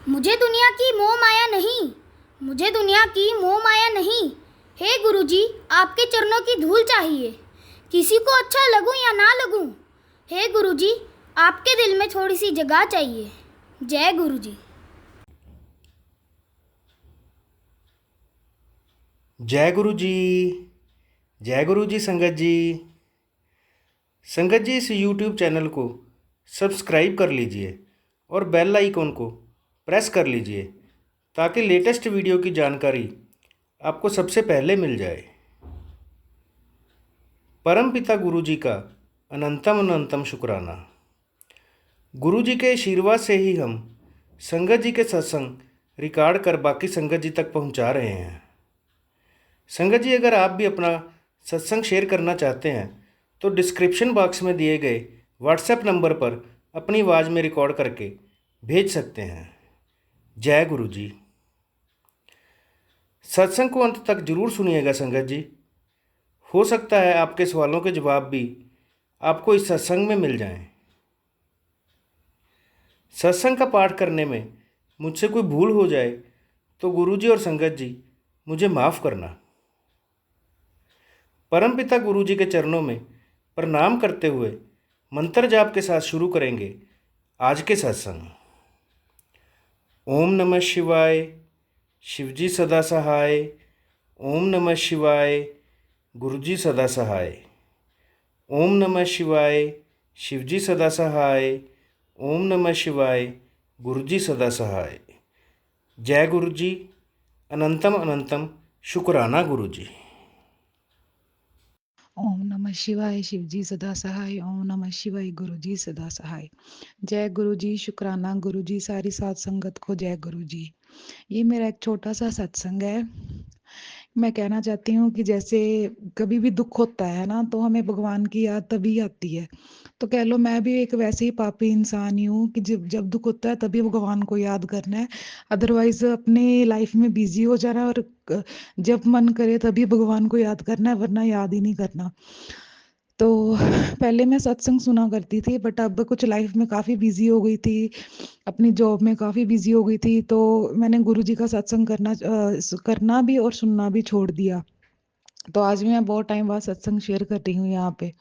मुझे दुनिया की मोह माया नहीं, मुझे दुनिया की मोह माया नहीं। हे गुरुजी, आपके चरणों की धूल चाहिए, किसी को अच्छा लगूं या ना लगूं। हे गुरुजी, आपके दिल में थोड़ी सी जगह चाहिए। जय गुरुजी। जय गुरु जी। जय गुरु जी। संगत जी, संगत जी, इस YouTube चैनल को सब्सक्राइब कर लीजिए और बेल आइकॉन को प्रेस कर लीजिए ताकि लेटेस्ट वीडियो की जानकारी आपको सबसे पहले मिल जाए। परम पिता गुरु जी का अनंतम अनंतम शुक्राना। गुरु जी के आशीर्वाद से ही हम संगत जी के सत्संग रिकॉर्ड कर बाकी संगत जी तक पहुंचा रहे हैं। संगत जी, अगर आप भी अपना सत्संग शेयर करना चाहते हैं तो डिस्क्रिप्शन बॉक्स में दिए गए व्हाट्सएप नंबर पर अपनी आवाज़ में रिकॉर्ड करके भेज सकते हैं। जय गुरु जी। सत्संग को अंत तक जरूर सुनिएगा संगत जी। हो सकता है आपके सवालों के जवाब भी आपको इस सत्संग में मिल जाएं। सत्संग का पाठ करने में मुझसे कोई भूल हो जाए तो गुरु जी और संगत जी मुझे माफ़ करना। परमपिता गुरु जी के चरणों में प्रणाम करते हुए मंत्र जाप के साथ शुरू करेंगे आज के सत्संग। ओम नमः शिवाय, शिवजी सदा सहाय। ओम नमः शिवाय, गुरुजी सदा सहाय। ओम नमः शिवाय, शिवजी सदा सहाय। ओम नमः शिवाय, गुरुजी सदा सहाय। जय गुरु जी। अनंतम अनंतम शुक्राना गुरु जी। ओम नमः शिवाय, शिवजी सदा सहाय। ओम नमः शिवाय, गुरुजी सदा सहाय। जय गुरु जी, शुक्राना गुरु जी, सारी साध संगत को जय गुरु जी। ये मेरा एक छोटा सा सत्संग है। मैं कहना चाहती हूँ कि जैसे कभी भी दुख होता है ना, तो हमें भगवान की याद तभी आती है। तो कह लो मैं भी एक वैसे ही पापी इंसान ही हूँ कि जब जब दुख होता है तभी भगवान को याद करना है। अदरवाइज अपने लाइफ में बिजी हो जाना है और जब मन करे तभी भगवान को याद करना है, वरना याद ही नहीं करना। तो पहले मैं सत्संग सुना करती थी, बट अब कुछ लाइफ में काफ़ी बिजी हो गई थी, अपनी जॉब में काफ़ी बिजी हो गई थी, तो मैंने गुरुजी का सत्संग करना भी और सुनना भी छोड़ दिया। तो आज भी मैं बहुत टाइम बाद सत्संग शेयर कर रही हूँ यहाँ पे।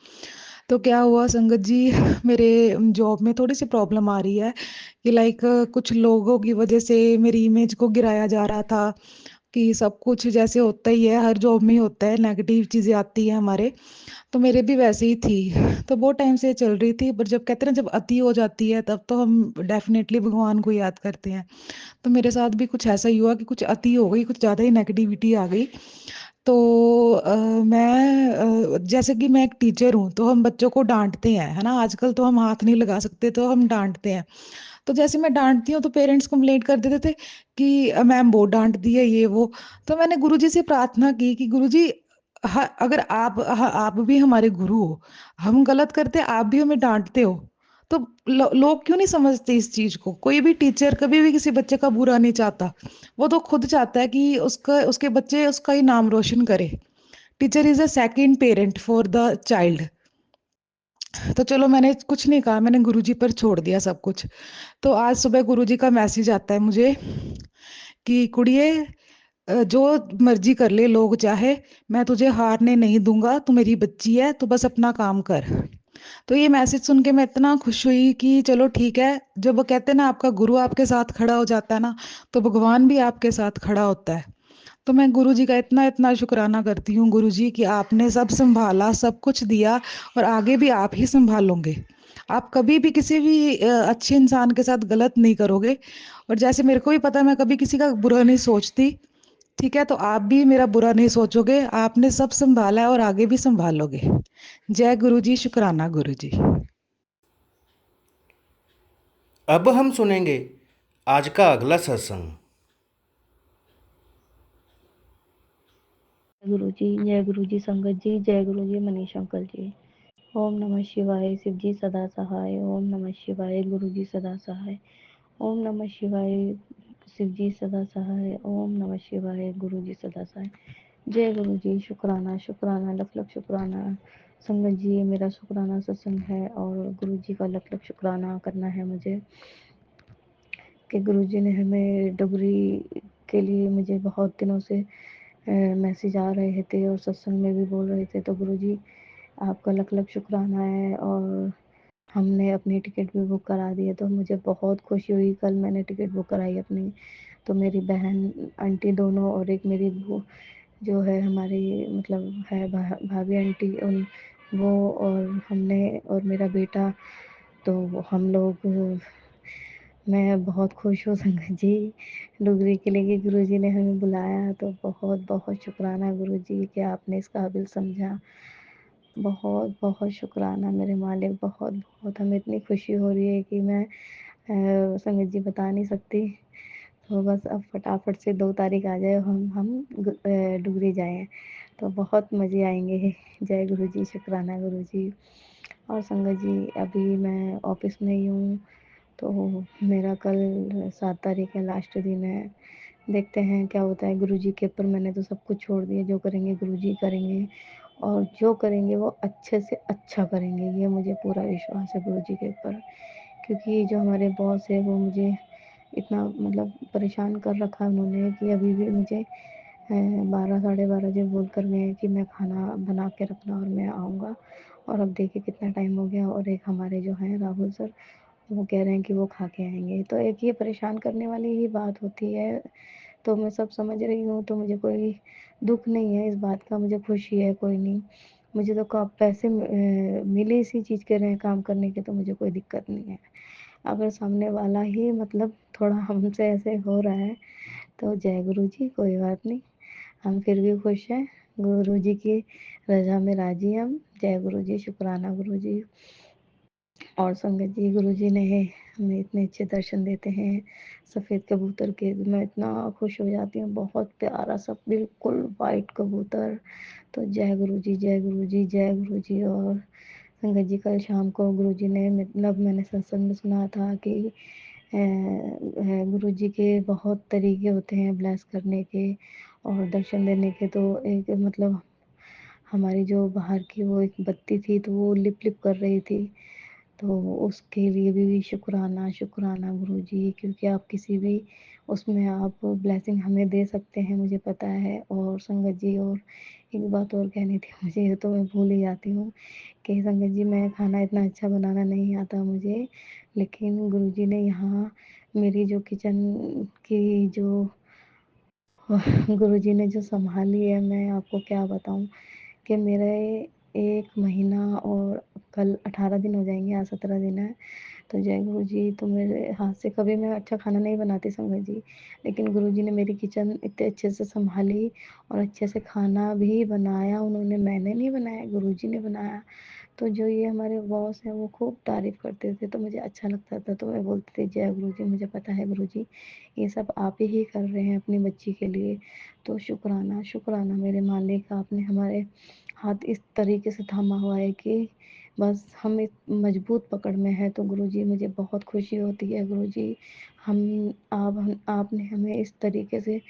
तो क्या हुआ संगत जी, मेरे जॉब में थोड़ी सी प्रॉब्लम आ रही है कि लाइक कुछ लोगों की वजह से मेरी इमेज को गिराया जा रहा था कि सब कुछ जैसे होता ही है, हर जॉब में ही होता है, नेगेटिव चीज़ें आती हैं हमारे। तो मेरे भी वैसे ही थी। तो बहुत टाइम से चल रही थी, पर जब कहते हैं ना, जब अति हो जाती है तब तो हम डेफिनेटली भगवान को याद करते हैं। तो मेरे साथ भी कुछ ऐसा ही हुआ कि कुछ अति हो गई, कुछ ज़्यादा ही नेगेटिविटी आ गई। तो जैसे कि मैं एक टीचर हूँ, तो हम बच्चों को डांटते हैं, है ना, आजकल तो हम हाथ नहीं लगा सकते, तो हम डांटते हैं। तो जैसे मैं डांटती हूँ तो पेरेंट्स कंप्लेंट कर देते थे कि मैम बहुत डांट दी है ये वो। तो मैंने गुरुजी से प्रार्थना की कि गुरुजी, अगर आप भी हमारे गुरु हो, हम गलत करते आप भी हमें डांटते हो, तो लोग क्यों नहीं समझते इस चीज को। कोई भी टीचर कभी भी किसी बच्चे का बुरा नहीं चाहता, वो तो खुद चाहता है कि उसका उसके बच्चे उसका ही नाम रोशन करे। Teacher is a second parent for the child. तो चलो मैंने कुछ नहीं कहा, मैंने गुरुजी पर छोड़ दिया सब कुछ। तो आज सुबह गुरुजी का मैसेज आता है मुझे कि कुड़िए, जो मर्जी कर ले लोग चाहे, मैं तुझे हारने नहीं दूंगा, तू मेरी बच्ची है, तो बस अपना काम कर। तो ये मैसेज सुन के मैं इतना खुश हुई कि चलो ठीक है। जब वो कहते हैं ना, आपका गुरु आपके साथ खड़ा हो जाता है ना, तो भगवान भी आपके साथ खड़ा होता है। तो मैं गुरु जी का इतना इतना शुक्राना करती हूँ, गुरु जी, कि आपने सब संभाला, सब कुछ दिया, और आगे भी आप ही संभालोगे। आप कभी भी किसी भी अच्छे इंसान के साथ गलत नहीं करोगे। और जैसे मेरे को भी पता है, मैं कभी किसी का बुरा नहीं सोचती। ठीक है, तो आप भी मेरा बुरा नहीं सोचोगे, आपने सब संभाला है और आगे भी संभालोगे। जय गुरु जी, शुक्राना गुरु जी। अब हम सुनेंगे आज का अगला सत्संग। गुरु जी, जय गुरु जी संगत जी, जय गुरु जी मनीष अंकल जी। ओम नमः शिवाय, शिव जी सदा सहाय। ओम नमः शिवाय, गुरु जी सदा सहाय। ओम नमः शिवाय, शिव जी सदा सहाय। ओम नमः शिवाय, गुरु जी सदा सहाय। जय गुरु जी, शुक्राना शुक्राना, लख लख शुक्राना। संगत जी, ये मेरा शुक्राना सत्संग है और गुरु जी का लख लख शुक्राना करना है मुझे। कि गुरुजी ने हमें डुगरी के लिए मुझे बहुत दिनों से मैसेज आ रहे थे और सत्संग में भी बोल रहे थे। तो गुरुजी आपका लख-लख शुक्राना है और हमने अपनी टिकट भी बुक करा दी है, तो मुझे बहुत खुशी हुई। कल मैंने टिकट बुक कराई अपनी, तो मेरी बहन, आंटी दोनों और एक मेरी जो है हमारी मतलब है भाभी आंटी उन वो और हमने और मेरा बेटा, तो हम लोग मैं बहुत खुश हूँ संगत जी डुगरी के लिए कि गुरुजी ने हमें बुलाया। तो बहुत-बहुत शुक्राना गुरुजी कि आपने इस काबिल समझा। बहुत-बहुत शुक्राना मेरे मालिक, बहुत-बहुत हमें इतनी खुशी हो रही है कि मैं संगत जी बता नहीं सकती। तो बस अब फटाफट से 2 तारीख आ जाए, हम डुगरी जाएँ, तो बहुत मज़े आएँगे। जय गुरुजी, शुक्राना गुरुजी। और संगत जी अभी मैं ऑफ़िस में ही हूँ, तो मेरा कल 7 तारीख है, लास्ट दिन है। देखते हैं क्या होता है, गुरुजी के ऊपर मैंने तो सब कुछ छोड़ दिया, जो करेंगे गुरुजी करेंगे और जो करेंगे वो अच्छे से अच्छा करेंगे, ये मुझे पूरा विश्वास है गुरुजी के ऊपर। क्योंकि जो हमारे बॉस है वो मुझे इतना मतलब परेशान कर रखा है उन्होंने कि अभी भी मुझे 12 साढ़े 12 बजे बोल कर गए हैं कि मैं खाना बना के रखना और मैं आऊँगा। और अब देखिए कितना टाइम हो गया और एक हमारे जो हैं राहुल सर, वो कह रहे हैं कि वो खा के आएँगे। तो एक ये परेशान करने वाली ही बात होती है। तो मैं सब समझ रही हूँ, तो मुझे कोई दुःख नहीं है इस बात का, मुझे खुशी है, कोई नहीं। मुझे तो क पैसे मिले इसी चीज़ के रहे काम करने के, तो मुझे कोई दिक्कत नहीं है। अगर सामने वाला ही मतलब थोड़ा हमसे ऐसे हो रहा है, तो जय गुरुजी, कोई बात नहीं, हम फिर भी खुश हैं। गुरुजी की रज़ा में राज़ी हम। जय गुरुजी, शुक्राना गुरुजी। और संगत जी गुरुजी ने हमें इतने अच्छे दर्शन देते हैं सफ़ेद कबूतर के, मैं इतना खुश हो जाती हूँ, बहुत प्यारा सा बिल्कुल वाइट कबूतर। तो जय गुरुजी, जय गुरुजी, जय गुरुजी। और संगत जी कल शाम को गुरुजी ने मतलब मैंने सत्संग में सुना था कि गुरुजी के बहुत तरीके होते हैं ब्लेस करने के और दर्शन देने के। तो एक मतलब हमारी जो बाहर की वो एक बत्ती थी, तो वो लिप-लिप कर रही थी। तो उसके लिए भी शुक्राना, शुक्राना गुरुजी, क्योंकि आप किसी भी उसमें आप ब्लेसिंग हमें दे सकते हैं, मुझे पता है। और संगत जी और एक बात और कहनी थी मुझे, ये तो मैं भूल ही जाती हूँ कि संगत जी मैं खाना इतना अच्छा बनाना नहीं आता मुझे, लेकिन गुरुजी ने यहाँ मेरी जो किचन की जो गुरुजी ने जो सँभाली है, मैं आपको क्या बताऊँ कि मेरे 1 महीना और कल 18 दिन हो जाएँगे, आज 17 दिन है। तो जय गुरुजी, तो मेरे हाथ से कभी मैं अच्छा खाना नहीं बनाती संगत जी, लेकिन गुरुजी ने मेरी किचन इतने अच्छे से सँभाली और अच्छे से खाना भी बनाया उन्होंने, मैंने नहीं बनाया, गुरुजी ने बनाया। तो जो ये हमारे बॉस हैं वो खूब तारीफ़ करते थे, तो मुझे अच्छा लगता था, तो मैं बोलती थी जय गुरुजी, मुझे पता है गुरुजी ये सब आप ही कर रहे हैं अपनी बच्ची के लिए। तो शुक्राना, शुक्राना मेरे मालिक, आपने हमारे हाथ इस तरीके से थामा हुआ है कि बस हम एक मजबूत पकड़ में हैं। तो गुरुजी मुझे बहुत खुशी होती है गुरुजी, हम आपने हमें इस तरीके से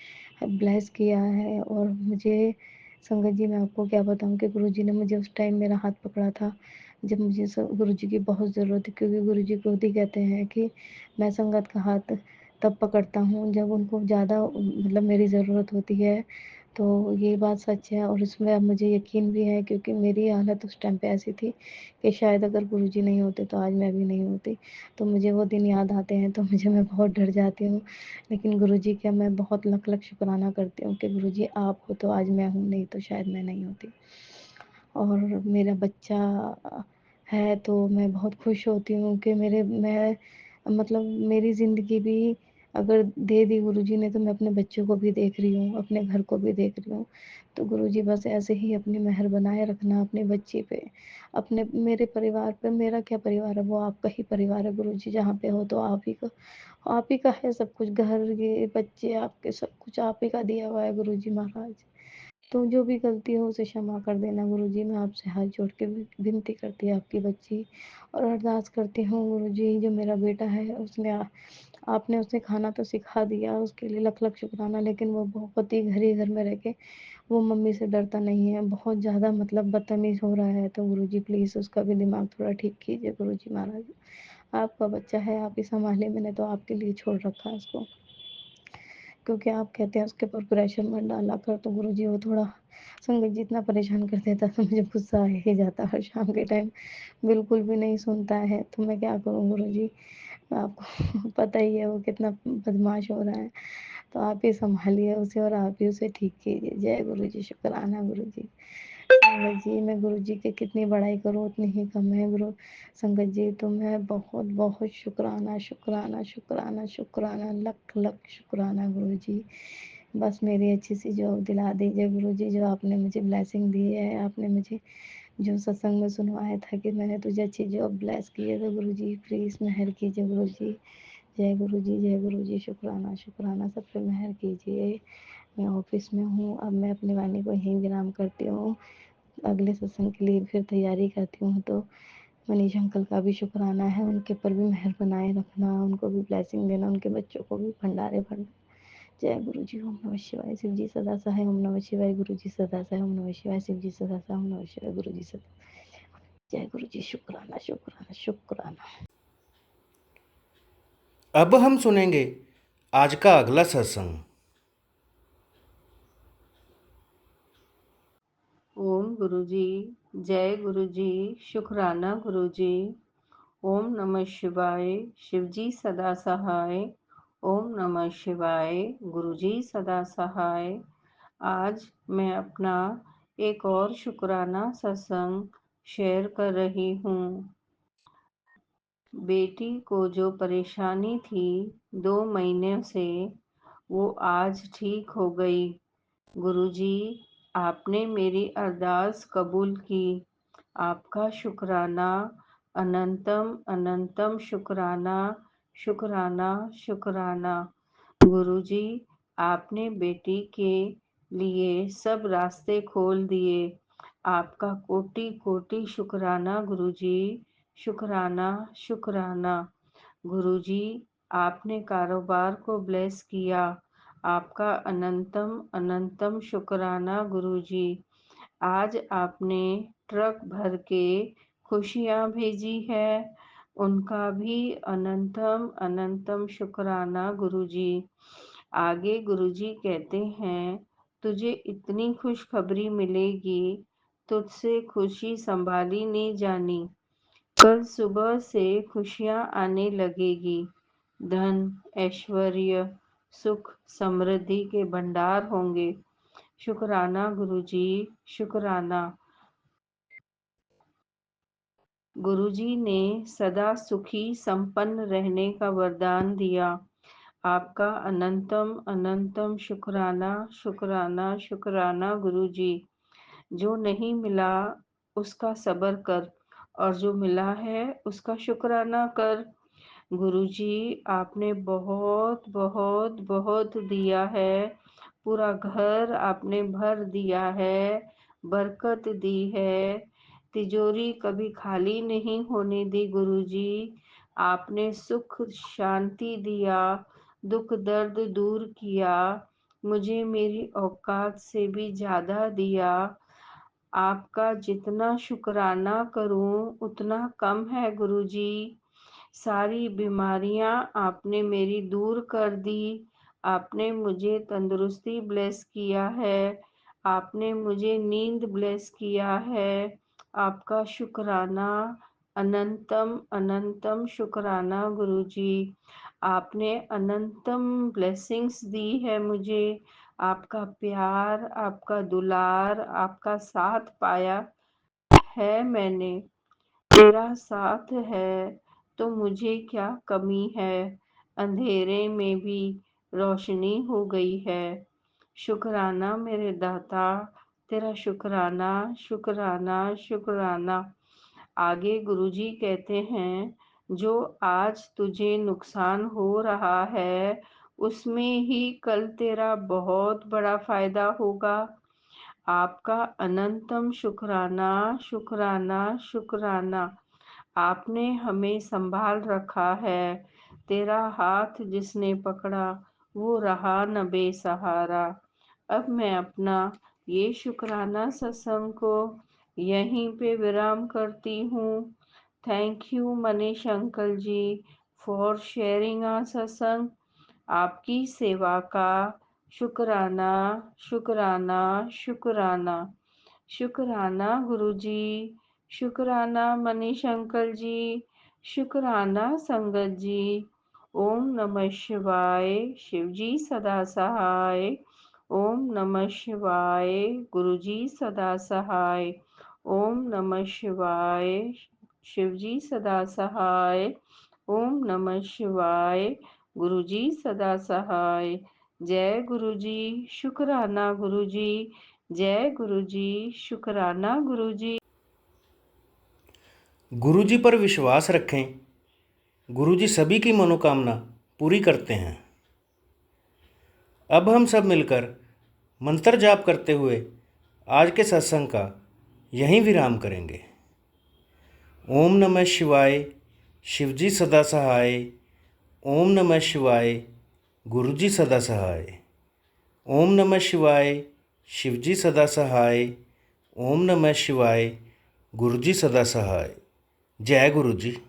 ब्लेस किया है। और मुझे संगत जी मैं आपको क्या बताऊँ कि गुरुजी ने मुझे उस टाइम मेरा हाथ पकड़ा था, जब मुझे गुरुजी की बहुत ज़रूरत थी, क्योंकि गुरुजी खुद ही कहते हैं कि मैं संगत का हाथ तब पकड़ता हूँ जब उनको ज़्यादा मतलब मेरी ज़रूरत होती है। तो ये बात सच है और इसमें अब मुझे यकीन भी है, क्योंकि मेरी हालत उस टाइम पे ऐसी थी कि शायद अगर गुरुजी नहीं होते तो आज मैं भी नहीं होती। तो मुझे वो दिन याद आते हैं, तो मैं बहुत डर जाती हूँ। लेकिन गुरुजी का मैं बहुत लख-लख शुक्राना करती हूँ कि गुरुजी आप हो तो आज मैं हूँ, नहीं तो शायद मैं नहीं होती। और मेरा बच्चा है, तो मैं बहुत खुश होती हूँ कि मैं मतलब मेरी ज़िंदगी भी अगर दे दी गुरुजी ने, तो मैं अपने बच्चों को भी देख रही हूँ, अपने घर को भी देख रही हूँ। तो गुरुजी बस ऐसे ही अपनी मेहर बनाए रखना अपनी बच्ची पे, अपने मेरे परिवार पे। मेरा क्या परिवार है, वो आपका ही परिवार है गुरुजी, जहाँ पे हो तो आप ही का है सब कुछ, घर, ये बच्चे आपके, सब कुछ आप ही का दिया हुआ है गुरुजी महाराज। तो जो भी गलती हो उसे क्षमा कर देना गुरुजी, मैं आपसे हाथ जोड़ के विनती करती है आपकी बच्ची। और अरदास करती हूँ गुरुजी, जो मेरा बेटा है उसने आपने उसे खाना तो सिखा दिया, उसके लिए लख-लख शुक्राना, लेकिन वो बहुत ही घर ही घर में रह के वो मम्मी से डरता नहीं है, बहुत ज़्यादा मतलब बदतमीज़ हो रहा है। तो गुरुजी प्लीज़ उसका भी दिमाग थोड़ा ठीक कीजिए गुरुजी महाराज। आपका बच्चा है, आप ही संभालिए, मैंने तो आपके लिए छोड़ रखा है उसको। क्योंकि आप कहते हैं उसके ऊपर प्रेशर मत डाला कर, तो गुरुजी वो थोड़ा संगत जी इतना परेशान कर देता है, तो मुझे गुस्सा आ ही जाता है। और शाम के टाइम बिल्कुल भी नहीं सुनता है, तो मैं क्या करूँ गुरुजी? आपको पता ही है वो कितना बदमाश हो रहा है, तो आप ही सँभालिए उसे और आप ही उसे ठीक कीजिए। जय गुरुजी, शुक्राना गुरुजी। संगत जी, मैं गुरुजी की कितनी बड़ाई करूँ उतनी ही कम है गुरु संगत जी, तो मैं बहुत-बहुत शुक्राना, शुक्राना, शुक्राना, शुक्राना, लख-लख शुक्राना गुरुजी। बस मेरी अच्छी-सी जॉब दिला दीजिए गुरुजी, जो आपने मुझे ब्लेसिंग दी है, आपने मुझे जो सत्संग में सुनवाया था कि मैंने तुझे अच्छी जॉब ब्लेस की है, तो गुरुजी प्लीज़ मेहर कीजिए गुरुजी। जय गुरुजी, जय गुरुजी, शुक्राना, शुक्राना, सब पे मेहर कीजिए। मैं ऑफ़िस में हूँ, अब मैं अपनी वाणी को यहीं विराम करती हूँ। अगले सत्संग के लिए फिर तैयारी करती हूँ, तो मनीष अंकल का भी शुक्राना है, उनके ऊपर भी मेहर बनाए रखना, उनको भी ब्लेसिंग देना, उनके बच्चों को भी भंडारे भरना। जय गुरु जी, ओम नमः शिवाय, शिव जी सदा सहाय, ओम नमः शिवाय, गुरु जी सदा सहाय, ओम नमः शिवाय, शिव जी सदा सहाय, ओम नमः शिवाय, गुरु जी सदा। जय गुरु जी, शुक्राना, शुक्राना, शुक्राना। अब हम सुनेंगे आज का अगला सत्संग। ओम गुरु जी, जय गुरु जी, शुक्राना गुरु जी। ओम नमः शिवाय, शिव जी सदा सहाय। ओम नमः शिवाय, गुरु जी सदा सहाय। आज मैं अपना एक और शुक्राना सत्संग शेयर कर रही हूँ। बेटी को जो परेशानी थी 2 महीने से, वो आज ठीक हो गई। गुरुजी, आपने मेरी अरदास कबूल की। आपका शुक्राना, अनंतम अनंतम शुक्राना, शुक्राना, शुक्राना। गुरुजी, आपने बेटी के लिए सब रास्ते खोल दिए। आपका कोटि कोटि शुक्राना गुरुजी, शुक्राना, शुक्राना। गुरुजी, आपने कारोबार को ब्लेस किया। आपका अनंतम अनंतम शुक्राना गुरुजी। आज आपने ट्रक भर के खुशियाँ भेजी है, उनका भी अनंतम अनंतम शुक्राना गुरुजी। आगे गुरुजी कहते हैं, तुझे इतनी खुशखबरी मिलेगी, तुझसे खुशी संभाली नहीं जानी। कल सुबह से खुशियाँ आने लगेगी। धन, ऐश्वर्य, सुख, समृद्धि के भंडार होंगे। शुक्राना गुरुजी, शुक्राना। गुरुजी ने सदा सुखी संपन्न रहने का वरदान दिया। आपका अनंतम अनंतम शुक्राना, शुक्राना, शुक्राना गुरुजी। जो नहीं मिला उसका सब्र कर, और जो मिला है उसका शुक्राना कर। गुरुजी, आपने बहुत बहुत बहुत दिया है, पूरा घर आपने भर दिया है, बरकत दी है, तिजोरी कभी खाली नहीं होने दी। गुरुजी, आपने सुख शांति दिया, दुख दर्द दूर किया, मुझे मेरी औकात से भी ज़्यादा दिया। आपका जितना शुक्राना करूं उतना कम है गुरुजी। सारी बीमारियां आपने मेरी दूर कर दी। आपने मुझे तंदुरुस्ती ब्लेस किया है। आपने मुझे नींद ब्लेस किया है। आपका शुक्राना, अनंतम अनंतम शुक्राना गुरुजी। आपने अनंतम ब्लेसिंग्स दी है मुझे। आपका प्यार, आपका दुलार, आपका साथ पाया है मैंने। तेरा साथ है तो मुझे क्या कमी है। अंधेरे में भी रोशनी हो गई है। शुक्राना मेरे दाता, तेरा शुक्राना, शुक्राना, शुक्राना। आगे गुरुजी कहते हैं, जो आज तुझे नुकसान हो रहा है, उसमें ही कल तेरा बहुत बड़ा फायदा होगा। आपका अनंतम शुक्राना, शुक्राना, शुक्राना। आपने हमें संभाल रखा है। तेरा हाथ जिसने पकड़ा, वो रहा न बेसहारा। अब मैं अपना ये शुक्राना सत्संग को यहीं पे विराम करती हूँ। Thank you, Manish Uncle ji, for sharing our satsang. आपकी सेवा का शुक्राना, शुक्राना, शुक्राना। शुक्राना गुरुजी, शुक्राना मनीष अंकल जी, शुक्राना संगत जी। ओम नमः शिवाय, शिवजी सदा सहाय। ओम नमः शिवाय, गुरुजी सदा सहाय। ओम नमः शिवाय, शिवजी सदा सहाय। ओम नमः शिवाय, गुरुजी सदा सहाय। जय गुरुजी, शुक्राना गुरुजी, जय गुरुजी, शुक्राना गुरुजी। गुरुजी पर विश्वास रखें। गुरुजी सभी की मनोकामना पूरी करते हैं। अब हम सब मिलकर मंत्र जाप करते हुए आज के सत्संग का यहीं विराम करेंगे। ओम नमः शिवाय, शिवजी सदा सहाय। ओम नमः शिवाय, गुरुजी सदा सहाय। ओम नमः शिवाय, शिवजी सदा सहाय। ओम नमः शिवाय, गुरुजी सदा सहाय। जय गुरुजी।